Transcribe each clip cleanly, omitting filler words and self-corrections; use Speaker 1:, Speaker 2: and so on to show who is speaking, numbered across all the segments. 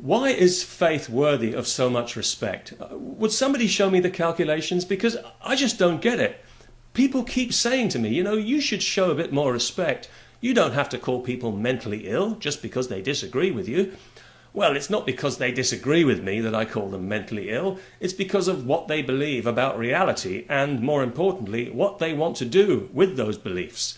Speaker 1: Why is faith worthy of so much respect? Would somebody show me the calculations? Because I just don't get it. People keep saying to me, you should show a bit more respect. You don't have to call people mentally ill just because they disagree with you. Well, it's not because they disagree with me that I call them mentally ill. It's because of what they believe about reality and, more importantly, what they want to do with those beliefs.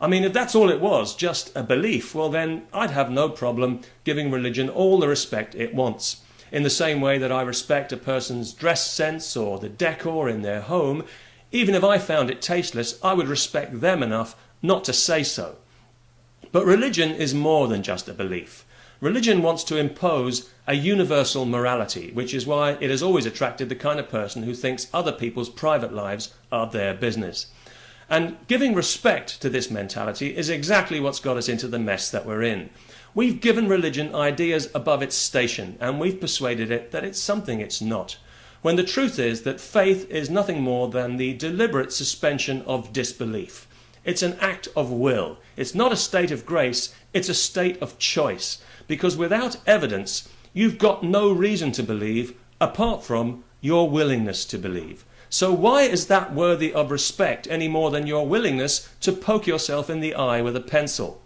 Speaker 1: I mean, if that's all it was, just a belief, well then I'd have no problem giving religion all the respect it wants. In the same way that I respect a person's dress sense or the decor in their home, even if I found it tasteless, I would respect them enough not to say so. But religion is more than just a belief. Religion wants to impose a universal morality, which is why it has always attracted the kind of person who thinks other people's private lives are their business. And giving respect to this mentality is exactly what's got us into the mess that we're in. We've given religion ideas above its station, and we've persuaded it that it's something it's not, when the truth is that faith is nothing more than the deliberate suspension of disbelief. It's an act of will. It's not a state of grace, it's a state of choice. Because without evidence, you've got no reason to believe apart from your willingness to believe. So why is that worthy of respect any more than your willingness to poke yourself in the eye with a pencil?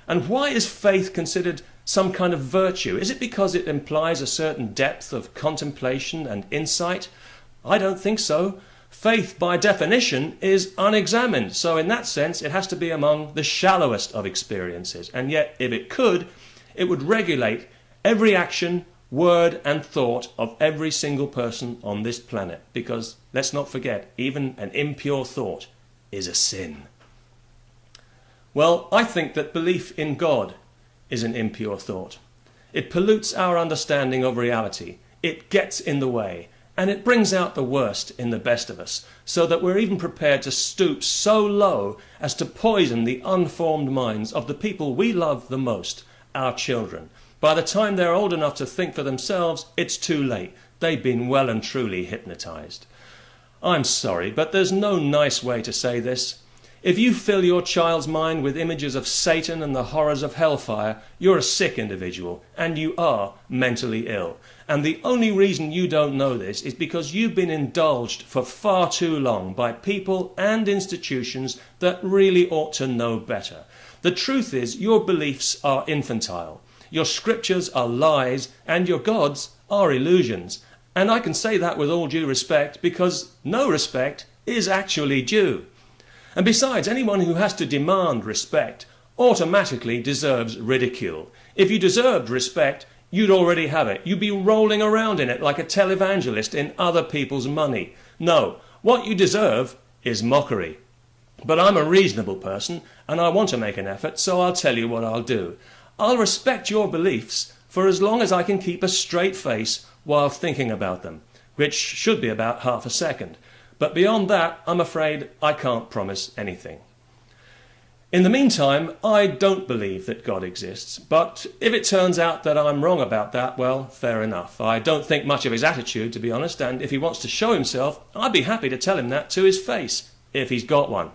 Speaker 1: And why is faith considered some kind of virtue? Is it because it implies a certain depth of contemplation and insight? I don't think so. Faith, by definition, is unexamined. So in that sense, it has to be among the shallowest of experiences. And yet, if it could, it would regulate every action, word and thought of every single person on this planet. Because, let's not forget, even an impure thought is a sin. Well, I think that belief in God is an impure thought. It pollutes our understanding of reality. It gets in the way. And it brings out the worst in the best of us, so that we're even prepared to stoop so low as to poison the unformed minds of the people we love the most, our children. By the time they're old enough to think for themselves, it's too late. They've been well and truly hypnotized. I'm sorry, but there's no nice way to say this. If you fill your child's mind with images of Satan and the horrors of hellfire, you're a sick individual, and you are mentally ill. And the only reason you don't know this is because you've been indulged for far too long by people and institutions that really ought to know better. The truth is, your beliefs are infantile. Your scriptures are lies, and your gods are illusions. And I can say that with all due respect, because no respect is actually due. And besides, anyone who has to demand respect automatically deserves ridicule. If you deserved respect, you'd already have it. You'd be rolling around in it like a televangelist in other people's money. No, what you deserve is mockery. But I'm a reasonable person, and I want to make an effort, so I'll tell you what I'll do. I'll respect your beliefs for as long as I can keep a straight face while thinking about them, which should be about half a second. But beyond that, I'm afraid I can't promise anything. In the meantime, I don't believe that God exists, but if it turns out that I'm wrong about that, well, fair enough. I don't think much of his attitude, to be honest, and if he wants to show himself, I'd be happy to tell him that to his face, if he's got one.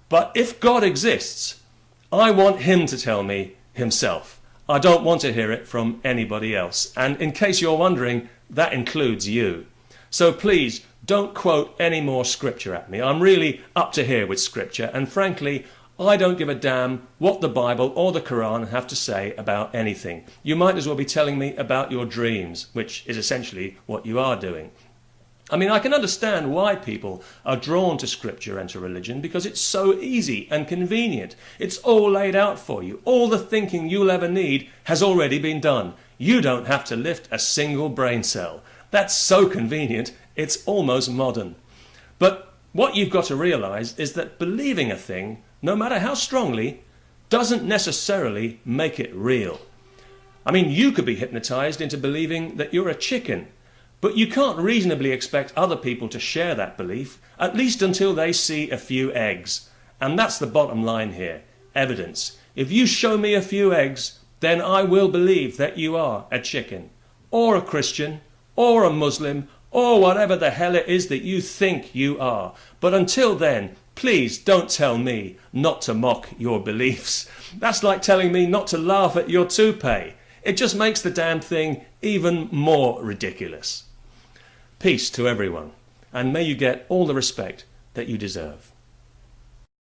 Speaker 1: But if God exists, I want him to tell me himself. I don't want to hear it from anybody else. And in case you're wondering, that includes you. So please, don't quote any more scripture at me. I'm really up to here with scripture, and frankly, I don't give a damn what the Bible or the Quran have to say about anything. You might as well be telling me about your dreams, which is essentially what you are doing. I mean, I can understand why people are drawn to scripture and to religion, because it's so easy and convenient. It's all laid out for you. All the thinking you'll ever need has already been done. You don't have to lift a single brain cell. That's so convenient, it's almost modern. But what you've got to realize is that believing a thing, no matter how strongly, doesn't necessarily make it real. I mean, you could be hypnotized into believing that you're a chicken, but you can't reasonably expect other people to share that belief, at least until they see a few eggs. And that's the bottom line here, evidence. If you show me a few eggs, then I will believe that you are a chicken, or a Christian, or a Muslim, or whatever the hell it is that you think you are. But until then, please don't tell me not to mock your beliefs. That's like telling me not to laugh at your toupee. It just makes the damn thing even more ridiculous. Peace to everyone, and may you get all the respect that you deserve.